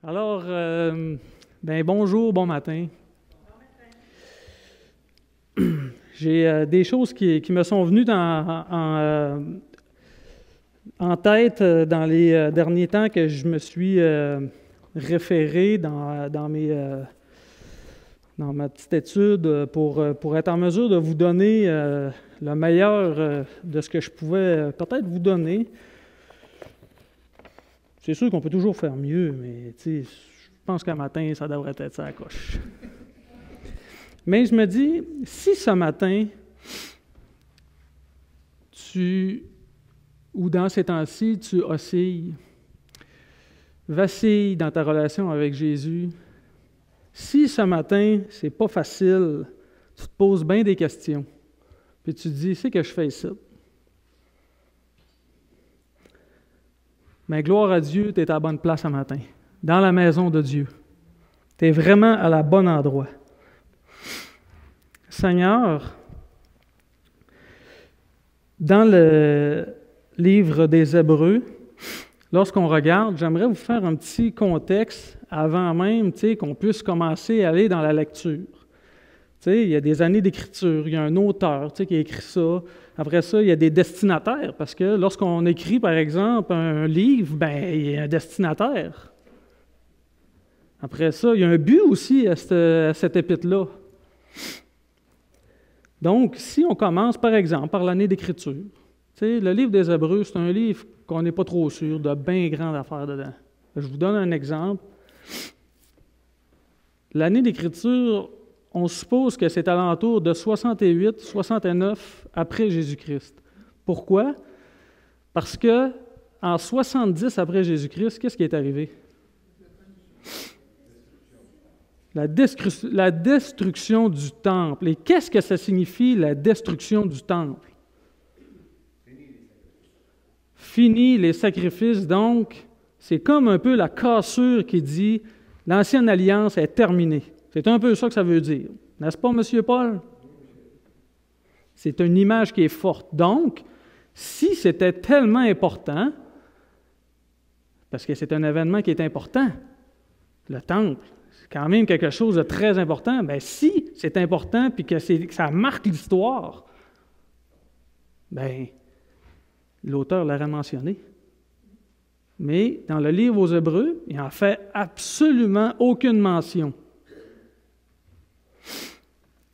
Alors, bonjour, bon matin. J'ai des choses qui me sont venues en tête dans les derniers temps que je me suis référé dans ma petite étude pour être en mesure de vous donner le meilleur de ce que je pouvais peut-être vous donner. C'est sûr qu'on peut toujours faire mieux, mais je pense qu'un matin, ça devrait être ça à la coche. Mais je me dis, si ce matin, ou dans ces temps-ci, tu oscilles, vacilles dans ta relation avec Jésus, si ce matin, c'est pas facile, tu te poses bien des questions, puis tu te dis, c'est que je fais ça. Mais gloire à Dieu, tu es à la bonne place ce matin, dans la maison de Dieu. Tu es vraiment à la bonne endroit. Seigneur, dans le livre des Hébreux, lorsqu'on regarde, j'aimerais vous faire un petit contexte avant même qu'on puisse commencer à aller dans la lecture. Il y a des années d'écriture, il y a un auteur qui a écrit ça. Après ça, il y a des destinataires, parce que lorsqu'on écrit, par exemple, un livre, il y a un destinataire. Après ça, il y a un but aussi à cette épître-là. Donc, si on commence, par exemple, par l'année d'écriture, le livre des Hébreux, c'est un livre qu'on n'est pas trop sûr de bien grandes affaires dedans. Je vous donne un exemple. L'année d'écriture, on suppose que c'est alentour de 68, 69 après Jésus-Christ. Pourquoi? Parce que en 70 après Jésus-Christ, qu'est-ce qui est arrivé? La destruction du temple. Et qu'est-ce que ça signifie, la destruction du temple? Fini les sacrifices. Donc, c'est comme un peu la cassure qui dit « l'ancienne alliance est terminée ». C'est un peu ça que ça veut dire. N'est-ce pas, M. Paul? C'est une image qui est forte. Donc, si c'était tellement important, parce que c'est un événement qui est important, le temple, c'est quand même quelque chose de très important, si c'est important puis que ça marque l'histoire, l'auteur l'aurait mentionné. Mais dans le livre aux Hébreux, il n'en fait absolument aucune mention.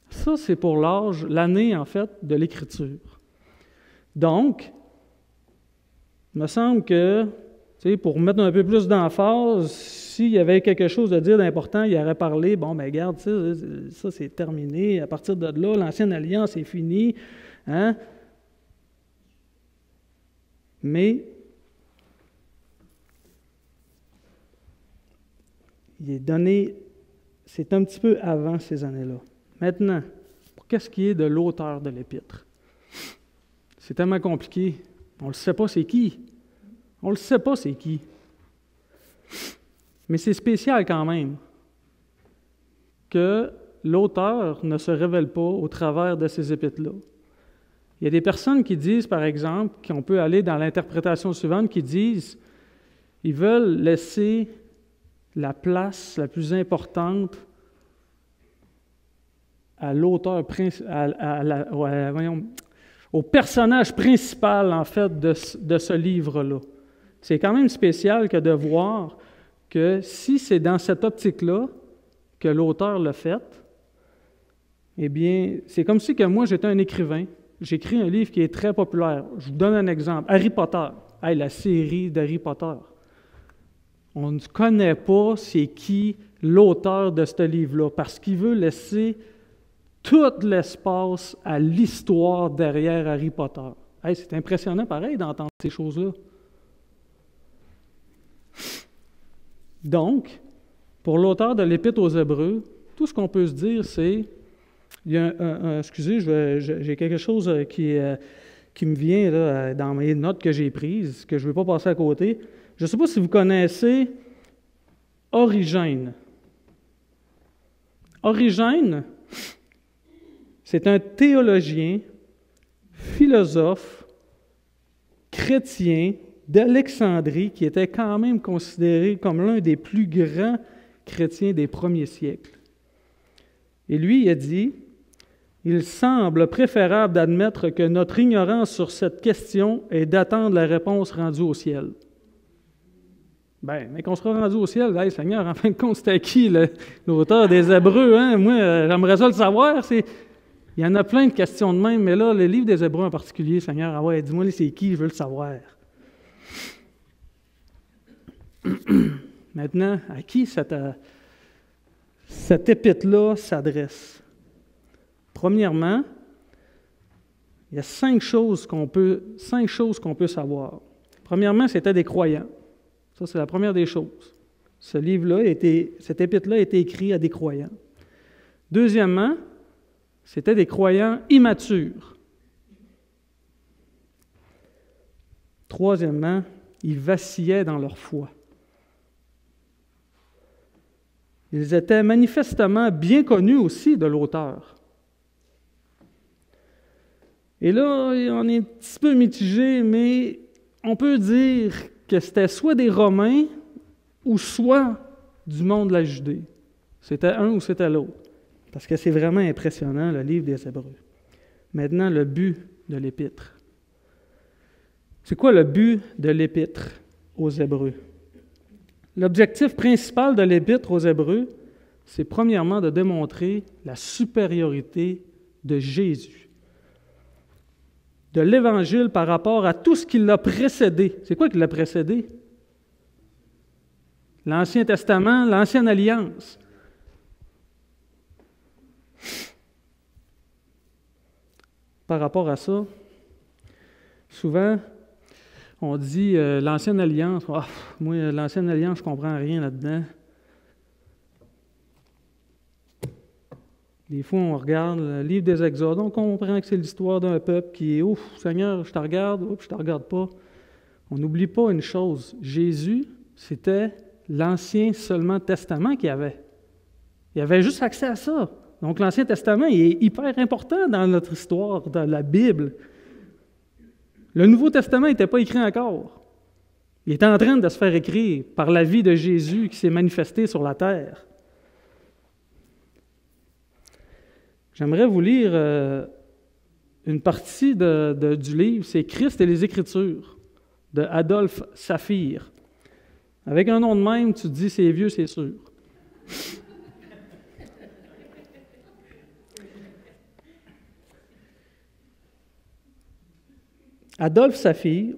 Ça, c'est pour l'année, en fait, de l'Écriture. Donc, il me semble que, pour mettre un peu plus d'emphase, s'il y avait quelque chose à dire d'important, il aurait parlé, regarde, ça c'est terminé, à partir de là, l'ancienne alliance est finie. Hein? Mais, il est donné, c'est un petit peu avant ces années-là. Maintenant, qu'est-ce qui est de l'auteur de l'Épître? C'est tellement compliqué. On ne le sait pas c'est qui. On ne le sait pas c'est qui. Mais c'est spécial quand même que l'auteur ne se révèle pas au travers de ces épîtres-là. Il y a des personnes qui disent, par exemple, qu'on peut aller dans l'interprétation suivante, qui disent ils veulent laisser la place la plus importante à l'auteur, au personnage principal, en fait, de ce livre-là. C'est quand même spécial que de voir que si c'est dans cette optique-là que l'auteur l'a fait, eh bien, c'est comme si que moi, j'étais un écrivain. J'écris un livre qui est très populaire. Je vous donne un exemple. Harry Potter. La série d'Harry Potter. On ne connaît pas c'est qui l'auteur de ce livre-là, parce qu'il veut laisser tout l'espace à l'histoire derrière Harry Potter. C'est impressionnant, pareil, d'entendre ces choses-là. Donc, pour l'auteur de l'Épître aux Hébreux, tout ce qu'on peut se dire, c'est... excusez, j'ai quelque chose qui me vient là, dans mes notes que j'ai prises, que je ne veux pas passer à côté. Je ne sais pas si vous connaissez Origène. Origène, c'est un théologien, philosophe, chrétien, d'Alexandrie, qui était quand même considéré comme l'un des plus grands chrétiens des premiers siècles. Et lui, il a dit, « Il semble préférable d'admettre que notre ignorance sur cette question est d'attendre la réponse rendue au ciel. » Mais qu'on sera rendu au ciel, hey, Seigneur, en fin de compte, c'était qui l'auteur des Hébreux? Hein? Moi, j'aimerais ça le savoir. Il y en a plein de questions de même, mais là, le livre des Hébreux en particulier, Seigneur, ah ouais, dis-moi c'est qui, je veux le savoir. Maintenant, à qui cette épître-là s'adresse? Premièrement, il y a cinq choses qu'on peut savoir. Premièrement, c'était des croyants. Ça, c'est la première des choses. Cet épître-là a été écrit à des croyants. Deuxièmement, c'était des croyants immatures. Troisièmement, ils vacillaient dans leur foi. Ils étaient manifestement bien connus aussi de l'auteur. Et là, on est un petit peu mitigé, mais on peut dire que c'était soit des Romains ou soit du monde de la Judée. C'était un ou c'était l'autre. Parce que c'est vraiment impressionnant, le livre des Hébreux. Maintenant, le but de l'Épître. C'est quoi le but de l'Épître aux Hébreux? L'objectif principal de l'Épître aux Hébreux, c'est premièrement de démontrer la supériorité de Jésus, de l'Évangile par rapport à tout ce qui l'a précédé. C'est quoi qui l'a précédé? L'Ancien Testament, l'Ancienne Alliance. Par rapport à ça, souvent, on dit l'Ancienne Alliance. Oh, moi, l'Ancienne Alliance, je ne comprends rien là-dedans. Des fois, on regarde le livre des Exodes, on comprend que c'est l'histoire d'un peuple qui est « Ouf, Seigneur, je te regarde, oups, je te regarde pas ». On n'oublie pas une chose, Jésus, c'était l'Ancien seulement Testament qu'il y avait. Il avait juste accès à ça. Donc, l'Ancien Testament il est hyper important dans notre histoire, dans la Bible. Le Nouveau Testament n'était pas écrit encore. Il était en train de se faire écrire par la vie de Jésus qui s'est manifesté sur la terre. J'aimerais vous lire une partie du livre, c'est « Christ et les Écritures » de Adolphe Saphir. Avec un nom de même, tu te dis « c'est vieux, c'est sûr ». Adolphe Saphir,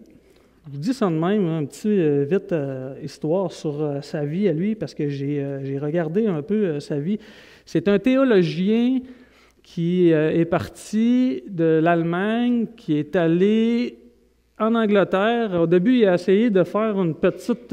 je vous dis ça de même, un petit vite histoire sur sa vie à lui, parce que j'ai regardé un peu sa vie. C'est un théologien qui est parti de l'Allemagne, qui est allé en Angleterre. Au début, il a essayé de faire une petite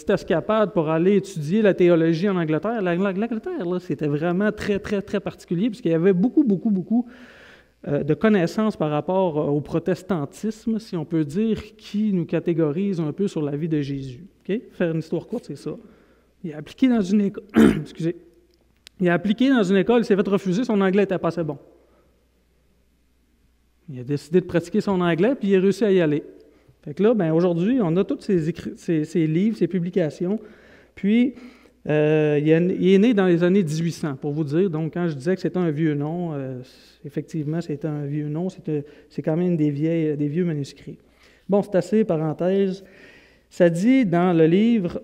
escapade pour aller étudier la théologie en Angleterre. L'Angleterre, là, c'était vraiment très, très, très particulier, puisqu'il y avait beaucoup de connaissances par rapport au protestantisme, si on peut dire, qui nous catégorise un peu sur la vie de Jésus. Okay? Faire une histoire courte, c'est ça. Il a appliqué dans une école. Excusez. Il a appliqué dans une école, il s'est fait refuser, son anglais n'était pas assez bon. Il a décidé de pratiquer son anglais, puis il a réussi à y aller. Fait que là, aujourd'hui, on a tous ces livres, ces publications. Puis, il est né dans les années 1800, pour vous dire. Donc, quand je disais que c'était un vieux nom, effectivement, c'était un vieux nom. C'est quand même des vieux manuscrits. Bon, c'est assez, parenthèse. Ça dit dans le livre...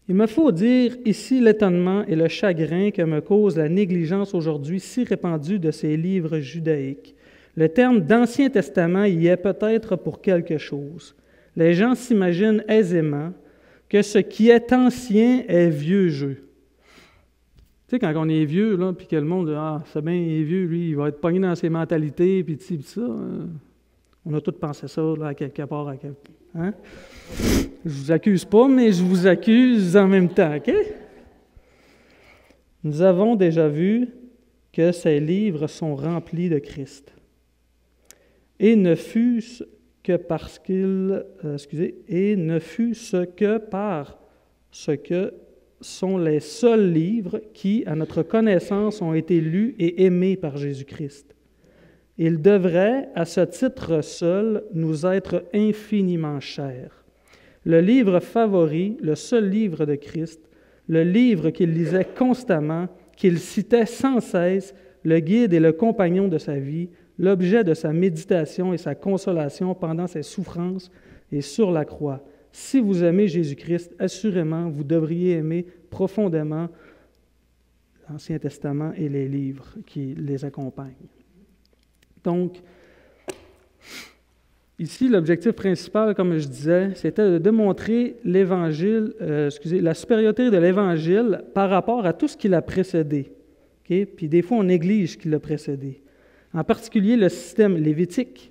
Il me faut dire ici l'étonnement et le chagrin que me cause la négligence aujourd'hui si répandue de ces livres judaïques. Le terme d'Ancien Testament y est peut-être pour quelque chose. Les gens s'imaginent aisément que ce qui est ancien est vieux jeu. Tu sais, quand on est vieux, là, puis que le monde dit « Ah, c'est bien, il est vieux, lui, il va être pogné dans ses mentalités, puis ci, puis ça. » On a tous pensé ça, là, à quelque part. Hein? Je vous accuse pas, mais je vous accuse en même temps, OK? Nous avons déjà vu que ces livres sont remplis de Christ. Et ne fût-ce que parce et ne fût-ce que par ce que sont les seuls livres qui, à notre connaissance, ont été lus et aimés par Jésus-Christ. Il devrait, à ce titre seul, nous être infiniment cher. Le livre favori, le seul livre de Christ, le livre qu'il lisait constamment, qu'il citait sans cesse, le guide et le compagnon de sa vie, l'objet de sa méditation et sa consolation pendant ses souffrances et sur la croix. Si vous aimez Jésus-Christ, assurément, vous devriez aimer profondément l'Ancien Testament et les livres qui les accompagnent. Donc, ici, l'objectif principal, comme je disais, c'était de démontrer la supériorité de l'Évangile par rapport à tout ce qui l'a précédé. Okay? Puis des fois, on néglige ce qui l'a précédé. En particulier, le système lévitique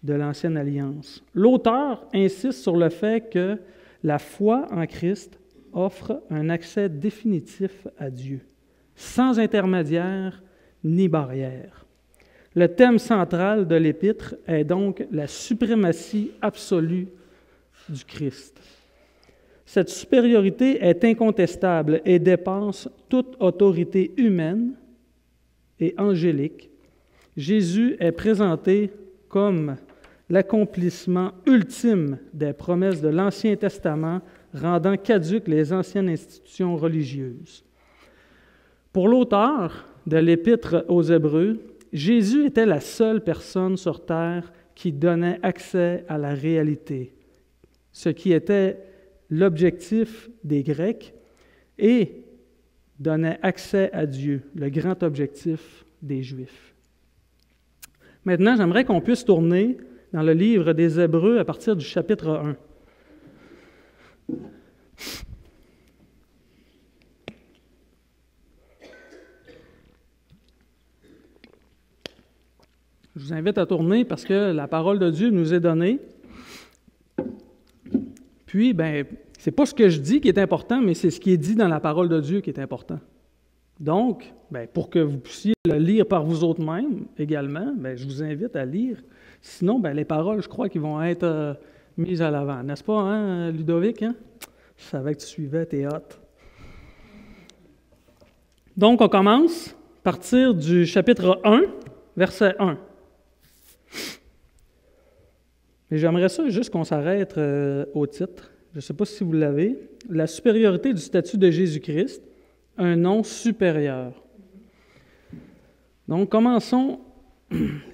de l'Ancienne Alliance. L'auteur insiste sur le fait que la foi en Christ offre un accès définitif à Dieu, sans intermédiaire ni barrière. Le thème central de l'Épître est donc la suprématie absolue du Christ. Cette supériorité est incontestable et dépasse toute autorité humaine et angélique. Jésus est présenté comme l'accomplissement ultime des promesses de l'Ancien Testament, rendant caduques les anciennes institutions religieuses. Pour l'auteur de l'Épître aux Hébreux, Jésus était la seule personne sur terre qui donnait accès à la réalité, ce qui était l'objectif des Grecs, et donnait accès à Dieu, le grand objectif des Juifs. Maintenant, j'aimerais qu'on puisse tourner dans le livre des Hébreux à partir du chapitre 1. Je vous invite à tourner parce que la parole de Dieu nous est donnée. Puis, c'est pas ce que je dis qui est important, mais c'est ce qui est dit dans la parole de Dieu qui est important. Donc, pour que vous puissiez le lire par vous autres-mêmes également, je vous invite à lire. Sinon, les paroles, je crois qu'ils vont être mises à l'avant. N'est-ce pas, hein, Ludovic? Hein? Je savais que tu suivais, t'es hot. Donc, on commence à partir du chapitre 1, verset 1. Mais j'aimerais ça juste qu'on s'arrête au titre. Je ne sais pas si vous l'avez. La supériorité du statut de Jésus-Christ, un nom supérieur. Donc, commençons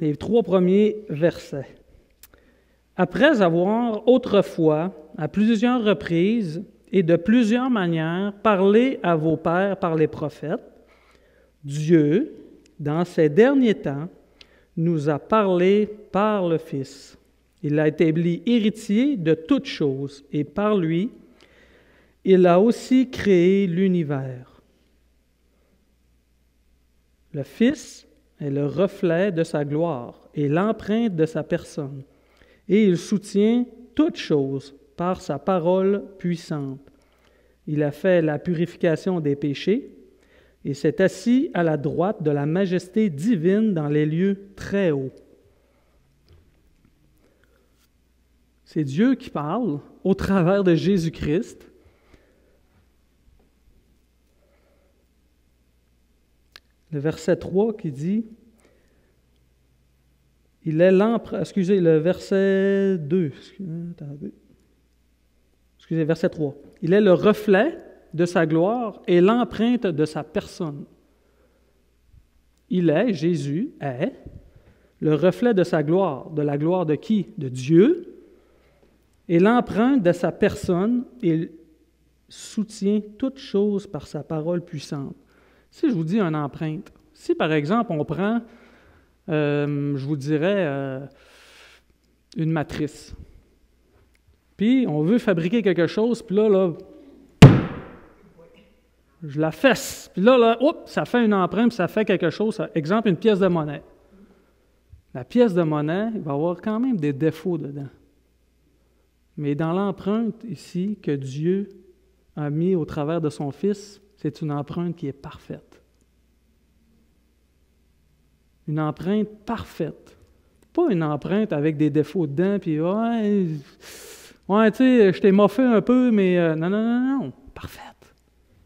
les 3 premiers versets. Après avoir autrefois, à plusieurs reprises et de plusieurs manières, parlé à vos pères par les prophètes, Dieu, dans ces derniers temps, nous a parlé par le Fils. Il l'a établi héritier de toutes choses, et par lui, il a aussi créé l'univers. Le Fils est le reflet de sa gloire et l'empreinte de sa personne, et il soutient toutes choses par sa parole puissante. Il a fait la purification des péchés et s'est assis à la droite de la majesté divine dans les lieux très hauts. C'est Dieu qui parle au travers de Jésus-Christ. Le verset 3 qui dit, il est le verset 2, verset 3. Il est le reflet de sa gloire et l'empreinte de sa personne. Jésus est le reflet de sa gloire. De la gloire de qui? De Dieu. Et l'empreinte de sa personne, il soutient toutes choses par sa parole puissante. Si je vous dis une empreinte, si par exemple on prend, je vous dirais, une matrice, puis on veut fabriquer quelque chose, puis là, je la fesse, puis là, ça fait une empreinte, puis ça fait quelque chose, exemple une pièce de monnaie. La pièce de monnaie, il va y avoir quand même des défauts dedans. Mais dans l'empreinte ici que Dieu a mis au travers de son Fils, c'est une empreinte qui est parfaite. Une empreinte parfaite. Pas une empreinte avec des défauts dedans, puis tu sais, je t'ai moffé un peu, mais non, parfaite.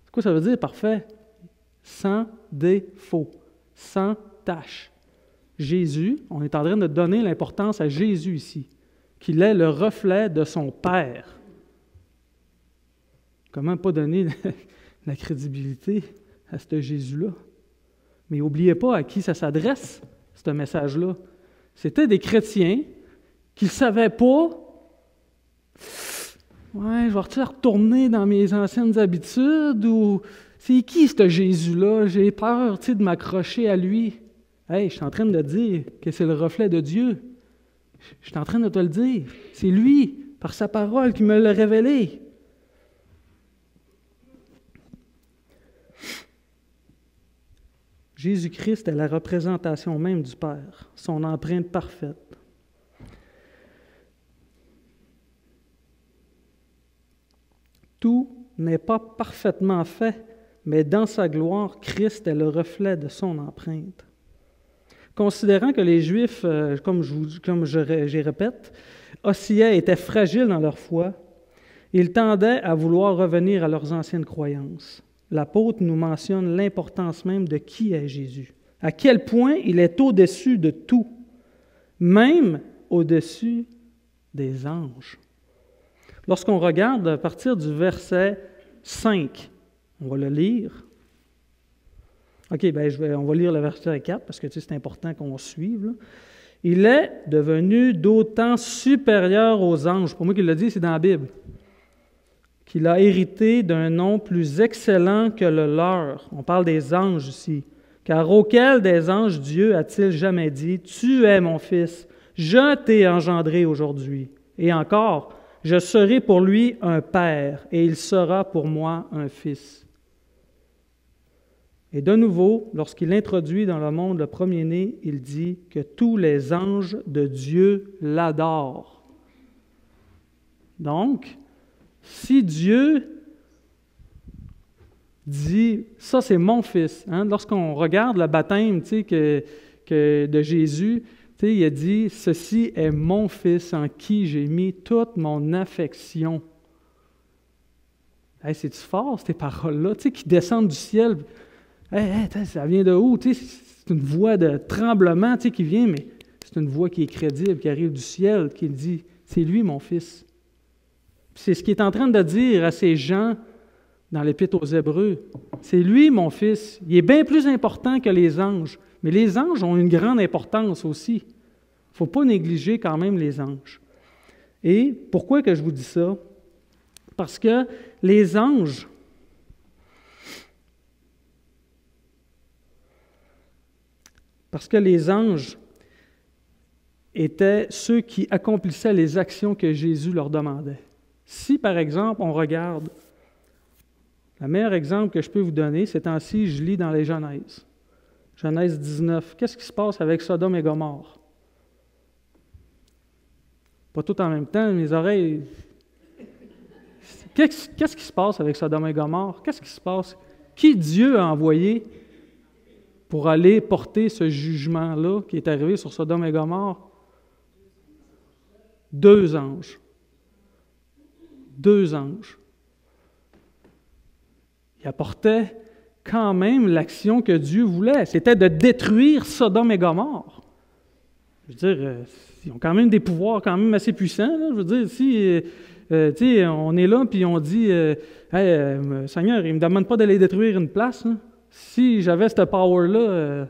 C'est quoi ça veut dire, parfait? Sans défaut, sans tache. Jésus, on est en train de donner l'importance à Jésus ici, qu'il est le reflet de son Père. Comment pas donner la crédibilité à ce Jésus-là? Mais n'oubliez pas à qui ça s'adresse, ce message-là. C'était des chrétiens qui ne savaient pas « Ouais, je vais retourner dans mes anciennes habitudes » ou « C'est qui ce Jésus-là? J'ai peur de m'accrocher à lui. » Hey, je suis en train de dire que c'est le reflet de Dieu. Je suis en train de te le dire. C'est lui, par sa parole, qui me l'a révélé. Jésus-Christ est la représentation même du Père, son empreinte parfaite. Tout n'est pas parfaitement fait, mais dans sa gloire, Christ est le reflet de son empreinte. Considérant que les Juifs, comme je répète, oscillaient et étaient fragiles dans leur foi, ils tendaient à vouloir revenir à leurs anciennes croyances. L'apôtre nous mentionne l'importance même de qui est Jésus, à quel point il est au-dessus de tout, même au-dessus des anges. Lorsqu'on regarde à partir du verset 5, on va le lire. OK, on va lire le verset 4 parce que c'est important qu'on suive. Là. Il est devenu d'autant supérieur aux anges. Pour moi qui l'a dit, c'est dans la Bible. Qu'il a hérité d'un nom plus excellent que le leur. On parle des anges ici. Car auquel des anges Dieu a-t-il jamais dit, « Tu es mon fils, je t'ai engendré aujourd'hui. » Et encore, « Je serai pour lui un père, et il sera pour moi un fils. » Et de nouveau, lorsqu'il introduit dans le monde le premier-né, il dit que tous les anges de Dieu l'adorent. Donc, si Dieu dit « ça c'est mon fils », lorsqu'on regarde le baptême de Jésus, il a dit « ceci est mon fils en qui j'ai mis toute mon affection ». Hey, c'est-tu fort ces paroles-là qui descendent du ciel? Hey, ça vient de où? C'est une voix de tremblement qui vient, mais c'est une voix qui est crédible, qui arrive du ciel, qui dit « c'est lui mon fils ». C'est ce qu'il est en train de dire à ces gens dans l'Épître aux Hébreux. C'est lui, mon fils. Il est bien plus important que les anges. Mais les anges ont une grande importance aussi. Il ne faut pas négliger quand même les anges. Et pourquoi que je vous dis ça? Parce que les anges, étaient ceux qui accomplissaient les actions que Jésus leur demandait. Si, par exemple, on regarde, le meilleur exemple que je peux vous donner, c'est ainsi, je lis dans les Genèses. Genèse 19. Qu'est-ce qui se passe avec Sodome et Gomorrhe? Pas tout en même temps, mes oreilles. Qu'est-ce qui se passe avec Sodome et Gomorrhe? Qu'est-ce qui se passe? Qui Dieu a envoyé pour aller porter ce jugement-là qui est arrivé sur Sodome et Gomorrhe? 2 anges. 2 anges. Ils apportaient quand même l'action que Dieu voulait. C'était de détruire Sodome et Gomorrhe. Je veux dire, ils ont quand même des pouvoirs quand même assez puissants. Là. Je veux dire, si on est là puis on dit hey, Seigneur, il ne me demande pas d'aller détruire une place. Hein. Si j'avais cette power-là,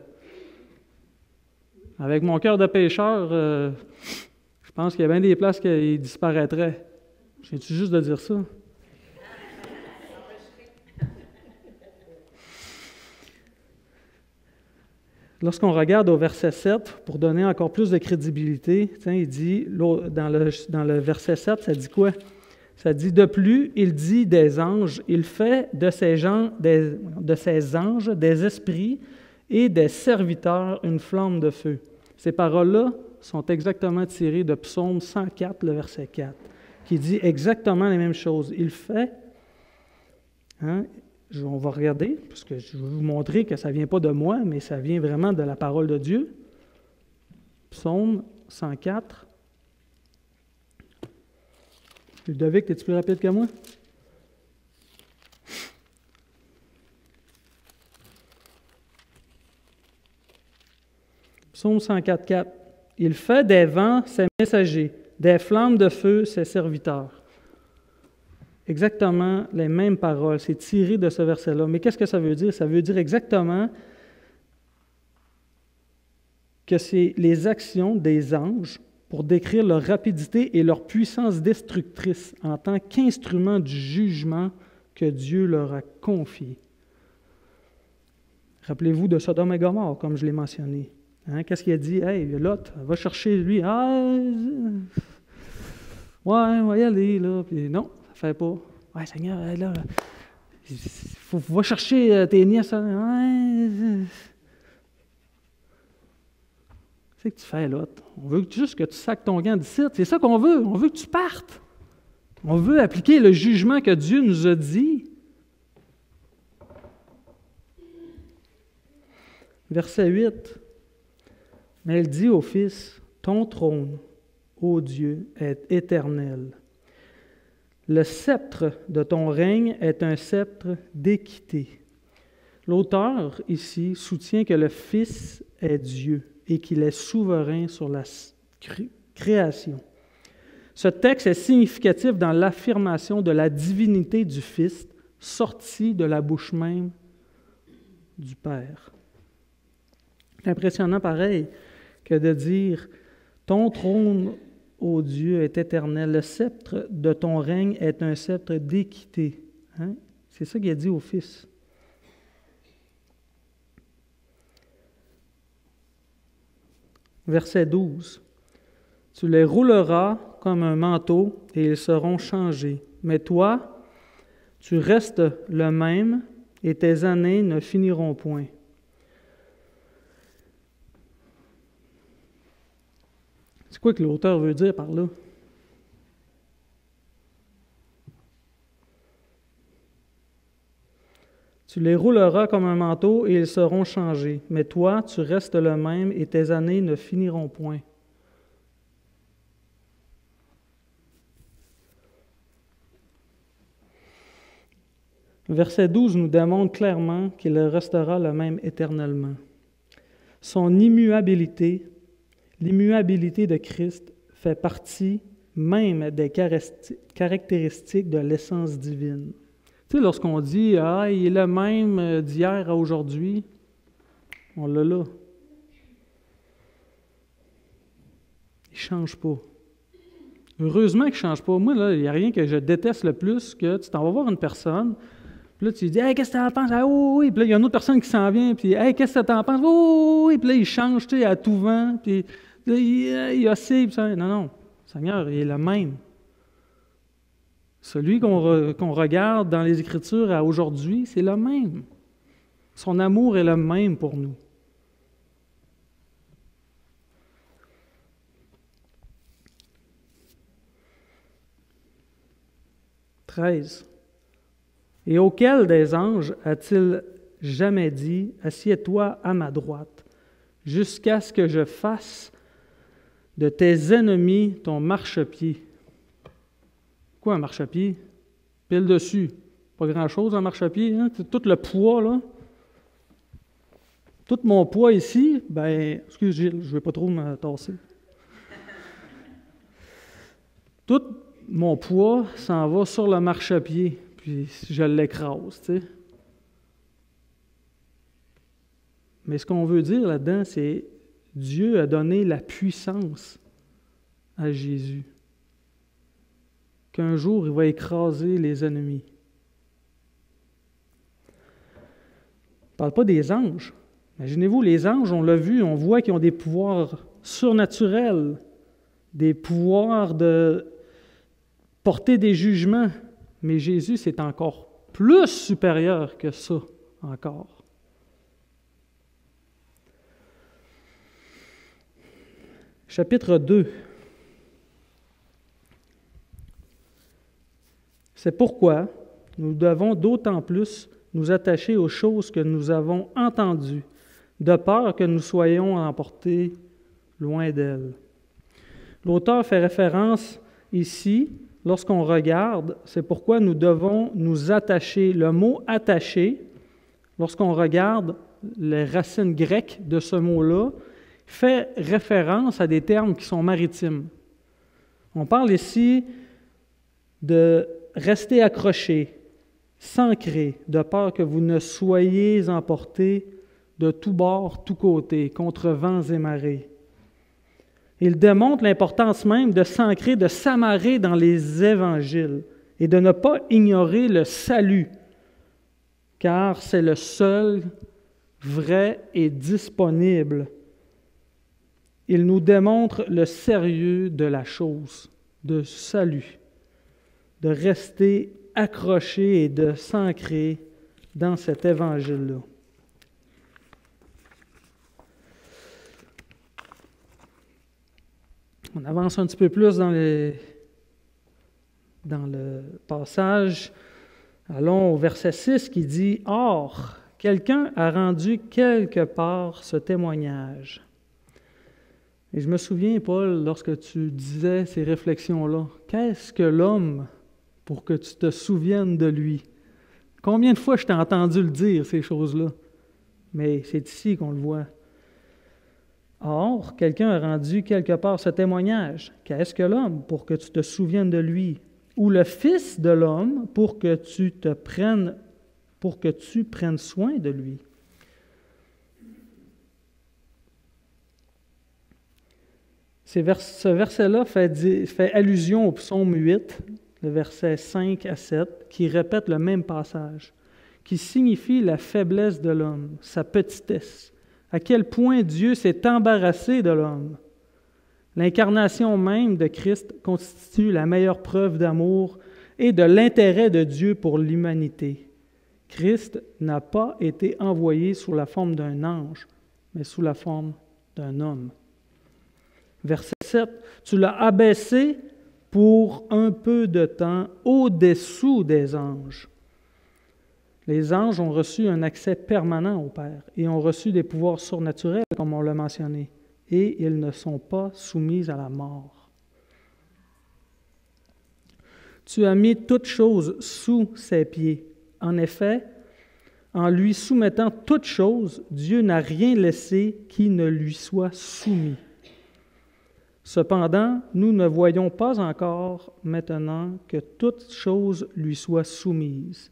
avec mon cœur de pécheur, je pense qu'il y a bien des places qui disparaîtraient. J'ai-tu juste de dire ça? Lorsqu'on regarde au verset 7, pour donner encore plus de crédibilité, il dit, dans le verset 7, ça dit quoi? Ça dit, de plus, il dit des anges, il fait de ces anges des esprits et des serviteurs une flamme de feu. Ces paroles-là sont exactement tirées de Psaume 104, le verset 4, qui dit exactement les mêmes choses. Il fait, on va regarder, parce que je vais vous montrer que ça ne vient pas de moi, mais ça vient vraiment de la parole de Dieu. Psaume 104. Ludovic, es-tu plus rapide que moi? Psaume 104:4. Il fait des vents ses messagers, des flammes de feu ses serviteurs. Exactement les mêmes paroles. C'est tiré de ce verset-là. Mais qu'est-ce que ça veut dire? Ça veut dire exactement que c'est les actions des anges pour décrire leur rapidité et leur puissance destructrice en tant qu'instrument du jugement que Dieu leur a confié. Rappelez-vous de Sodome et Gomorrhe, comme je l'ai mentionné. Hein? Qu'est-ce qu'il a dit? « Hey, Lot, va chercher lui. Ah, ouais, on va y aller, là. » Puis non, ça ne fait pas. « Ouais, Seigneur, là, va chercher tes nièces. Ouais. Qu'est-ce que tu fais, Lot? On veut juste que tu sacs ton gant d'ici. C'est ça qu'on veut. On veut que tu partes. On veut appliquer le jugement que Dieu nous a dit. » Verset 8. Mais elle dit au Fils, « Ton trône, ô Dieu, est éternel. Le sceptre de ton règne est un sceptre d'équité. » L'auteur, ici, soutient que le Fils est Dieu et qu'il est souverain sur la création. Ce texte est significatif dans l'affirmation de la divinité du Fils, sortie de la bouche même du Père. C'est impressionnant, pareil, que de dire « Ton trône, ô Dieu, est éternel. Le sceptre de ton règne est un sceptre d'équité. » Hein? C'est ça qu'il a dit au Fils. Verset 12. « Tu les rouleras comme un manteau et ils seront changés. Mais toi, tu restes le même et tes années ne finiront point. » C'est quoi que l'auteur veut dire par là? Tu les rouleras comme un manteau et ils seront changés. Mais toi, tu restes le même et tes années ne finiront point. Verset 12 nous démontre clairement qu'il restera le même éternellement. Son immuabilité, l'immuabilité de Christ, fait partie même des caractéristiques de l'essence divine. Tu sais, lorsqu'on dit « Ah, il est le même d'hier à aujourd'hui », on l'a là. Il ne change pas. Heureusement qu'il ne change pas. Moi, là, il n'y a rien que je déteste le plus que tu t'en vas voir une personne, puis là, tu lui dis « Hey, qu'est-ce que tu en penses? » « Ah oui, oui. » Puis là, il y a une autre personne qui s'en vient, puis « Hey, qu'est-ce que tu en penses? » « Oui, oui. » Puis là, il change, tu sais, à tout vent, puis là, il oscille, puis ça. Non, non. Seigneur, il est le même. Celui qu'on regarde dans les Écritures à aujourd'hui, c'est le même. Son amour est le même pour nous. « 13. Et auquel des anges a-t-il jamais dit, « Assieds-toi à ma droite, jusqu'à ce que je fasse de tes ennemis ton marchepied. » Quoi un marchepied? Pile dessus. Pas grand-chose un marchepied, hein? Tout le poids, là. Tout mon poids ici, excuse Gilles, je ne vais pas trop me tasser. Tout mon poids s'en va sur le marchepied, puis je l'écrase, tu sais. Mais ce qu'on veut dire là-dedans, c'est Dieu a donné la puissance à Jésus. Qu'un jour, il va écraser les ennemis. On ne parle pas des anges. Imaginez-vous, les anges, on l'a vu, on voit qu'ils ont des pouvoirs surnaturels, des pouvoirs de porter des jugements. Mais Jésus, c'est encore plus supérieur que ça, encore. Chapitre 2. C'est pourquoi nous devons d'autant plus nous attacher aux choses que nous avons entendues, de peur que nous soyons emportés loin d'elles. L'auteur fait référence ici, lorsqu'on regarde, c'est pourquoi nous devons nous attacher. Le mot « attacher », lorsqu'on regarde les racines grecques de ce mot-là, fait référence à des termes qui sont maritimes. On parle ici de rester accroché, s'ancrer, de peur que vous ne soyez emportés de tous bords, tous côtés, contre vents et marées. Il démontre l'importance même de s'ancrer, de s'amarrer dans les évangiles et de ne pas ignorer le salut, car c'est le seul vrai et disponible. Il nous démontre le sérieux de la chose, de salut, de rester accroché et de s'ancrer dans cet évangile-là. On avance un petit peu plus dans le passage. Allons au verset 6 qui dit « Or, quelqu'un a rendu quelque part ce témoignage. » Et je me souviens, Paul, lorsque tu disais ces réflexions-là, qu'est-ce que l'homme pour que tu te souviennes de lui? Combien de fois je t'ai entendu le dire, ces choses-là? Mais c'est ici qu'on le voit. Or, quelqu'un a rendu quelque part ce témoignage. Qu'est-ce que l'homme pour que tu te souviennes de lui? Ou le Fils de l'homme pour que tu prennes soin de lui? Ce verset-là fait allusion au psaume 8, le verset 5 à 7, qui répète le même passage, qui signifie la faiblesse de l'homme, sa petitesse, à quel point Dieu s'est embarrassé de l'homme. L'incarnation même de Christ constitue la meilleure preuve d'amour et de l'intérêt de Dieu pour l'humanité. Christ n'a pas été envoyé sous la forme d'un ange, mais sous la forme d'un homme. Verset 7, « Tu l'as abaissé pour un peu de temps au-dessous des anges. » Les anges ont reçu un accès permanent au Père et ont reçu des pouvoirs surnaturels, comme on l'a mentionné, et ils ne sont pas soumis à la mort. Tu as mis toutes choses sous ses pieds. En effet, en lui soumettant toutes choses, Dieu n'a rien laissé qui ne lui soit soumis. Cependant, nous ne voyons pas encore maintenant que toutes choses lui soient soumises.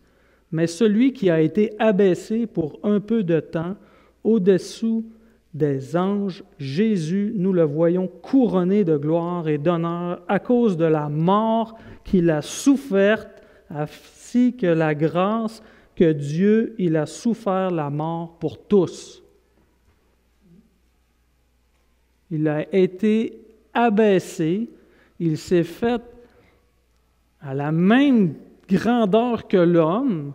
Mais celui qui a été abaissé pour un peu de temps au-dessous des anges, Jésus, nous le voyons couronné de gloire et d'honneur à cause de la mort qu'il a soufferte, ainsi que la grâce que Dieu, il a souffert la mort pour tous. Il a été abaissé, il s'est fait à la même grandeur que l'homme,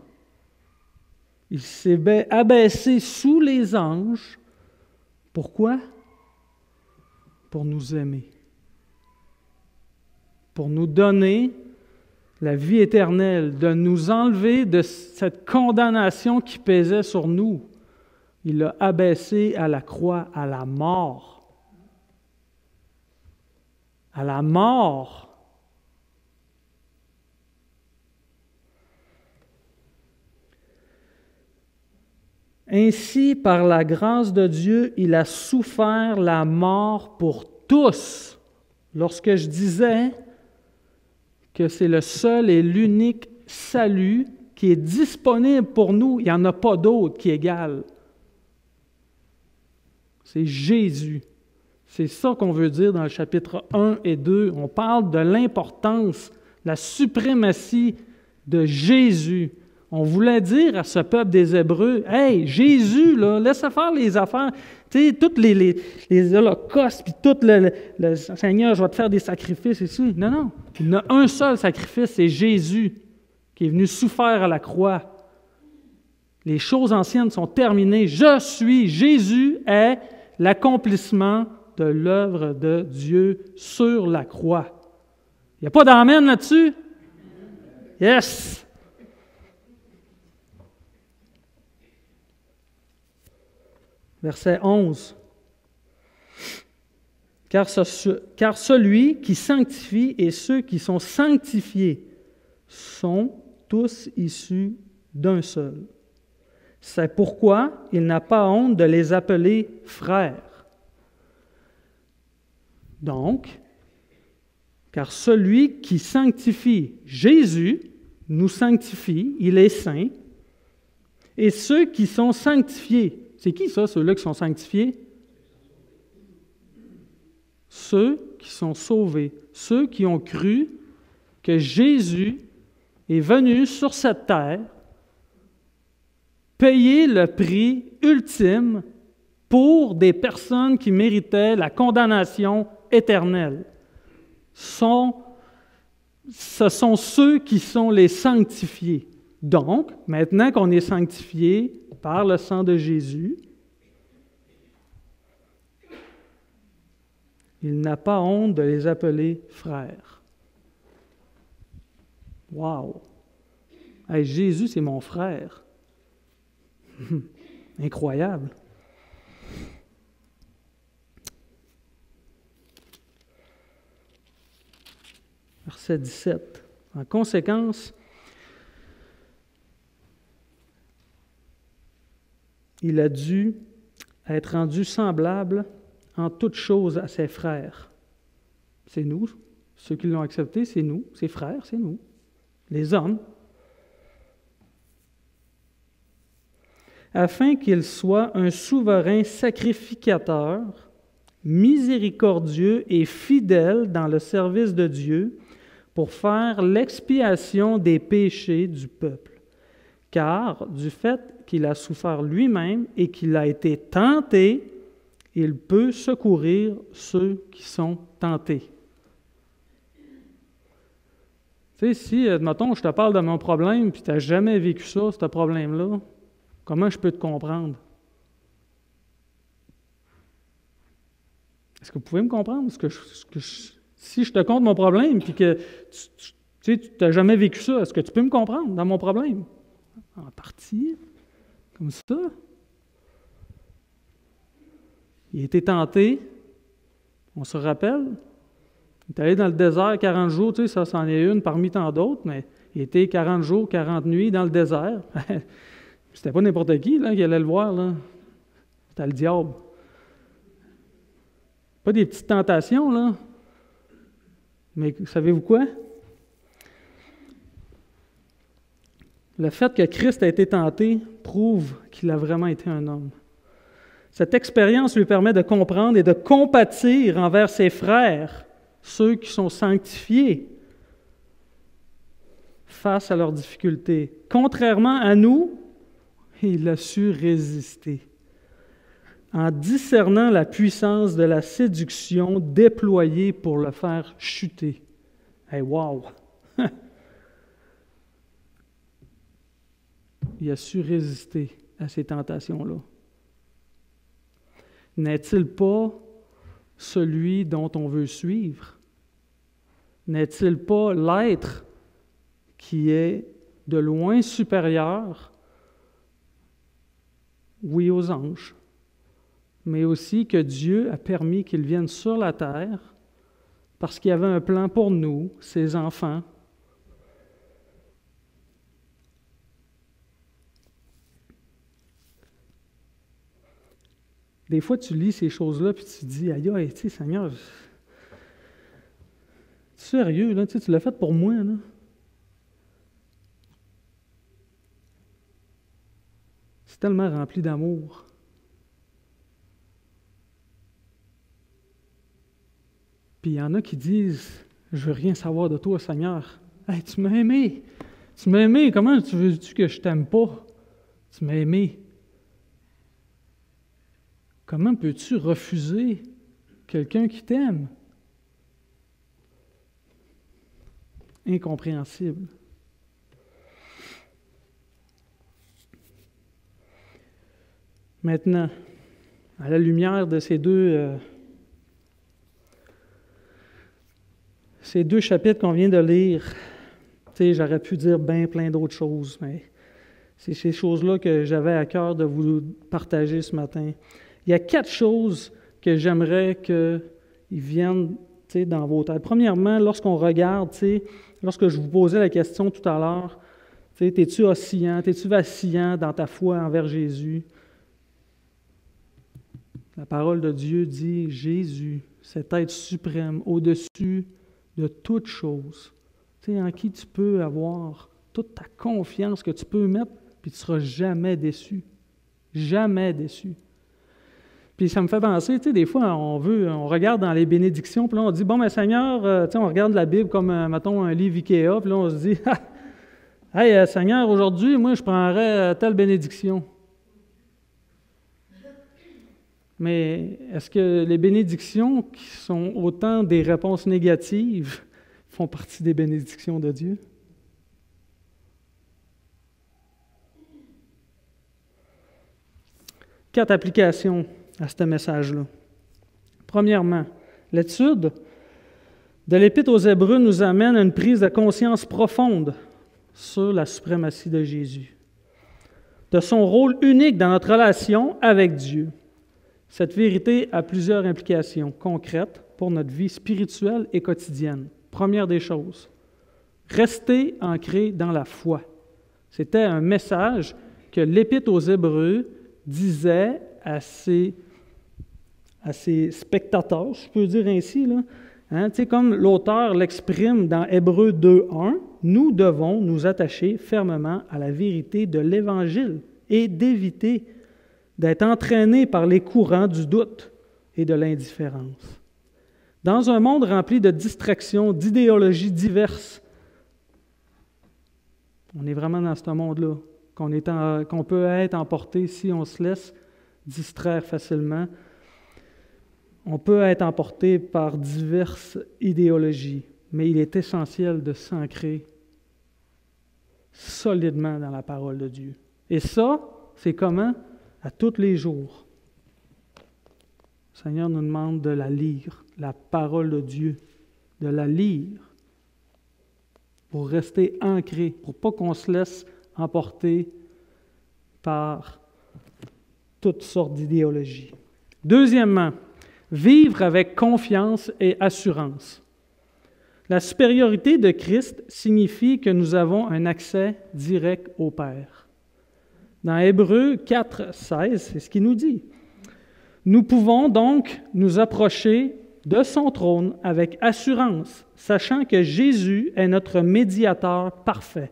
il s'est abaissé sous les anges. Pourquoi? Pour nous aimer, pour nous donner la vie éternelle, de nous enlever de cette condamnation qui pesait sur nous. Il l'a abaissé à la croix, à la mort. À la mort. Ainsi, par la grâce de Dieu, il a souffert la mort pour tous. Lorsque je disais que c'est le seul et l'unique salut qui est disponible pour nous, il n'y en a pas d'autre qui égale. C'est Jésus. C'est ça qu'on veut dire dans le chapitre 1 et 2. On parle de l'importance, la suprématie de Jésus. On voulait dire à ce peuple des Hébreux, « Hey, Jésus, là, laisse faire les affaires. Tu sais, tous les holocaustes, puis tout le Seigneur, je vais te faire des sacrifices ici. » Non, non. Il y en a un seul sacrifice, c'est Jésus qui est venu souffrir à la croix. Les choses anciennes sont terminées. Jésus est l'accomplissement de l'œuvre de Dieu sur la croix. Il n'y a pas d'amen là-dessus? Yes! Verset 11. Car celui qui sanctifie et ceux qui sont sanctifiés sont tous issus d'un seul. C'est pourquoi il n'a pas honte de les appeler frères. Donc, car celui qui sanctifie Jésus nous sanctifie, il est saint, et ceux qui sont sanctifiés, c'est qui ça, ceux-là qui sont sanctifiés? Ceux qui sont sauvés, ceux qui ont cru que Jésus est venu sur cette terre payer le prix ultime pour des personnes qui méritaient la condamnation éternelle. Ce sont ceux qui sont les sanctifiés. Donc, maintenant qu'on est sanctifié par le sang de Jésus, il n'a pas honte de les appeler frères. Wow! Hey, Jésus, c'est mon frère. Incroyable. Verset 17. En conséquence, il a dû être rendu semblable en toutes choses à ses frères. C'est nous, ceux qui l'ont accepté, c'est nous, ses frères, c'est nous, les hommes, afin qu'il soit un souverain sacrificateur, miséricordieux et fidèle dans le service de Dieu, pour faire l'expiation des péchés du peuple. Car du fait qu'il a souffert lui-même et qu'il a été tenté, il peut secourir ceux qui sont tentés. Tu sais, si, admettons, je te parle de mon problème, puis tu n'as jamais vécu ça, ce problème-là, comment je peux te comprendre? Est-ce que vous pouvez me comprendre? Si je te compte mon problème, puis que tu n'as jamais vécu ça, est-ce que tu peux me comprendre dans mon problème? En partie, comme ça. Il a été tenté, on se rappelle, il est allé dans le désert 40 jours, tu sais, ça c'en est une parmi tant d'autres, mais il était 40 jours, 40 nuits dans le désert. C'était pas n'importe qui là, qui allait le voir, là. C'était le diable. Pas des petites tentations, là. Mais savez-vous quoi? Le fait que Christ a été tenté prouve qu'il a vraiment été un homme. Cette expérience lui permet de comprendre et de compatir envers ses frères, ceux qui sont sanctifiés, face à leurs difficultés. Contrairement à nous, il a su résister. En discernant la puissance de la séduction déployée pour le faire chuter. Hey, wow! Il a su résister à ces tentations-là. N'est-il pas celui dont on veut suivre? N'est-il pas l'être qui est de loin supérieur, oui, aux anges, mais aussi que Dieu a permis qu'ils viennent sur la terre parce qu'il y avait un plan pour nous, ses enfants. Des fois, tu lis ces choses-là puis tu te dis, aïe, aïe, tu sais, Seigneur, tu es sérieux, là, tu l'as fait pour moi, là. C'est tellement rempli d'amour. Puis il y en a qui disent, je veux rien savoir de toi, Seigneur. Hey, tu m'as aimé. Tu m'as aimé. Comment tu veux-tu que je t'aime pas? Tu m'as aimé. Comment peux-tu refuser quelqu'un qui t'aime? Incompréhensible. Maintenant, à la lumière de ces deux chapitres qu'on vient de lire, tu sais, j'aurais pu dire bien plein d'autres choses, mais c'est ces choses-là que j'avais à cœur de vous partager ce matin. Il y a 4 choses que j'aimerais qu'ils viennent dans vos têtes. Premièrement, lorsqu'on regarde, lorsque je vous posais la question tout à l'heure, es-tu oscillant, es-tu vacillant dans ta foi envers Jésus? La parole de Dieu dit Jésus, cet être suprême, au-dessus de toute chose. Tu sais, en qui tu peux avoir toute ta confiance que tu peux mettre, puis tu ne seras jamais déçu. Jamais déçu. Puis ça me fait penser, tu sais, des fois, on regarde dans les bénédictions, puis là, on dit, bon, mais Seigneur, tu sais, on regarde la Bible comme, mettons, un livre Ikea, puis là, on se dit, hey, Seigneur, aujourd'hui, moi, je prendrais telle bénédiction. Mais est-ce que les bénédictions qui sont autant des réponses négatives font partie des bénédictions de Dieu? Quatre applications à ce message-là. Premièrement, l'étude de l'Épître aux Hébreux nous amène à une prise de conscience profonde sur la suprématie de Jésus, de son rôle unique dans notre relation avec Dieu. Cette vérité a plusieurs implications concrètes pour notre vie spirituelle et quotidienne. Première des choses, rester ancré dans la foi. C'était un message que l'Épître aux Hébreux disait à ses spectateurs, je peux dire ainsi, là. Hein, tu sais, comme l'auteur l'exprime dans Hébreux 2.1, nous devons nous attacher fermement à la vérité de l'Évangile et d'éviter d'être entraînés par les courants du doute et de l'indifférence. Dans un monde rempli de distractions, d'idéologies diverses, on est vraiment dans ce monde-là, qu'on peut être emporté si on se laisse distraire facilement. On peut être emporté par diverses idéologies, mais il est essentiel de s'ancrer solidement dans la parole de Dieu. Et ça, c'est comment? À tous les jours. Le Seigneur nous demande de la lire, la parole de Dieu, de la lire pour rester ancré, pour pas qu'on se laisse emporter par toutes sortes d'idéologies. Deuxièmement, vivre avec confiance et assurance. La supériorité de Christ signifie que nous avons un accès direct au Père. Dans Hébreux 4.16, c'est ce qu'il nous dit. Nous pouvons donc nous approcher de son trône avec assurance, sachant que Jésus est notre médiateur parfait.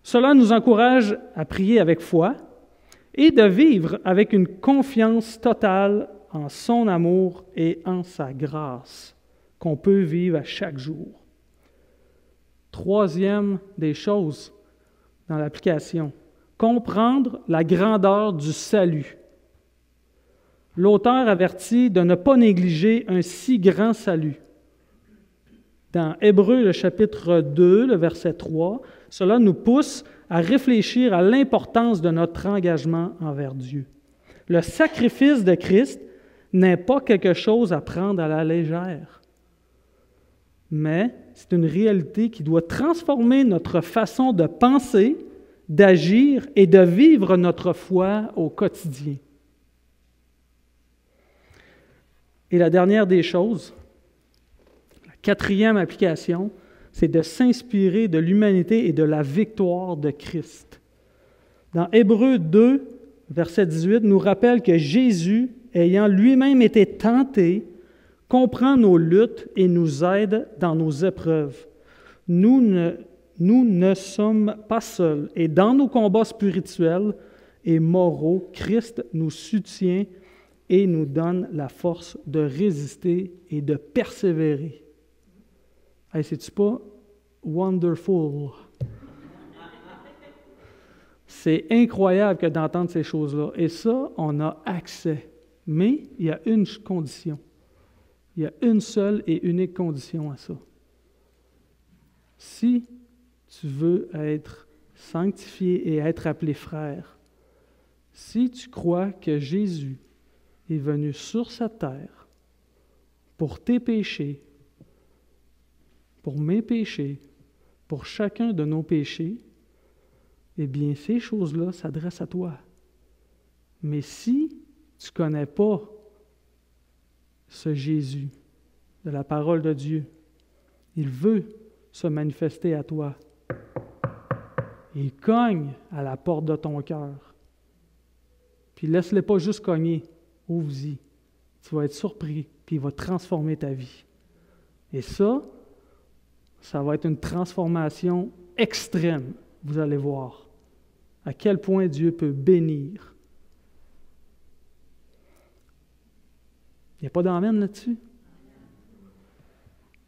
Cela nous encourage à prier avec foi et de vivre avec une confiance totale en son amour et en sa grâce qu'on peut vivre à chaque jour. Troisième des choses dans l'application, comprendre la grandeur du salut. L'auteur avertit de ne pas négliger un si grand salut. Dans Hébreux, le chapitre 2, le verset 3, cela nous pousse à réfléchir à l'importance de notre engagement envers Dieu. Le sacrifice de Christ n'est pas quelque chose à prendre à la légère, mais c'est une réalité qui doit transformer notre façon de penser, d'agir et de vivre notre foi au quotidien. Et la dernière des choses, la quatrième application, c'est de s'inspirer de l'humanité et de la victoire de Christ. Dans Hébreux 2, verset 18, nous rappelle que Jésus, ayant lui-même été tenté, comprend nos luttes et nous aide dans nos épreuves. Nous ne sommes pas seuls. Et dans nos combats spirituels et moraux, Christ nous soutient et nous donne la force de résister et de persévérer. Hey, c'est-tu pas wonderful? C'est incroyable que d'entendre ces choses-là. Et ça, on a accès. Mais il y a une condition. Il y a une seule et unique condition à ça. Si tu veux être sanctifié et être appelé frère, si tu crois que Jésus est venu sur cette terre pour tes péchés, pour mes péchés, pour chacun de nos péchés, eh bien, ces choses-là s'adressent à toi. Mais si tu ne connais pas ce Jésus de la parole de Dieu, il veut se manifester à toi. Il cogne à la porte de ton cœur. Puis laisse-le pas juste cogner. ouvre-y. Tu vas être surpris, puis il va transformer ta vie. Et ça va être une transformation extrême, vous allez voir. À quel point Dieu peut bénir. Il n'y a pas d'amène là-dessus?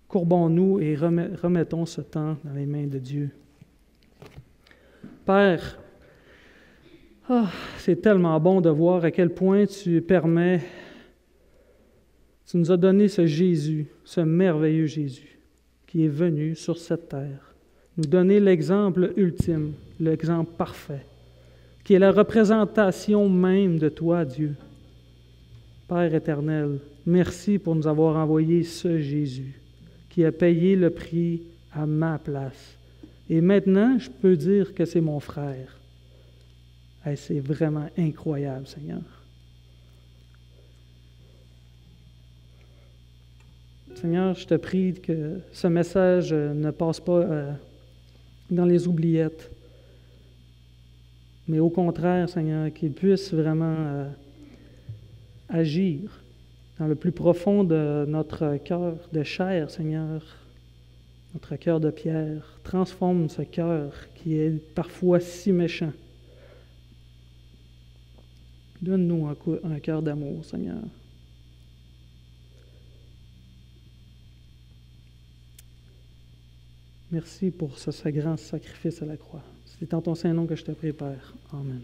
Courbons-nous et remettons ce temps dans les mains de Dieu. Père, c'est tellement bon de voir à quel point tu nous as donné ce Jésus, ce merveilleux Jésus, qui est venu sur cette terre, nous donner l'exemple ultime, l'exemple parfait, qui est la représentation même de toi, Dieu. Père éternel, merci pour nous avoir envoyé ce Jésus, qui a payé le prix à ma place. Et maintenant, je peux dire que c'est mon frère. Hey, c'est vraiment incroyable, Seigneur. Seigneur, je te prie que ce message ne passe pas dans les oubliettes, mais au contraire, Seigneur, qu'il puisse vraiment agir dans le plus profond de notre cœur de chair, Seigneur, notre cœur de pierre. Transforme ce cœur qui est parfois si méchant. Donne-nous un cœur d'amour, Seigneur. Merci pour ce grand sacrifice à la croix. C'est dans ton Saint-Nom que je te prie, Père. Amen.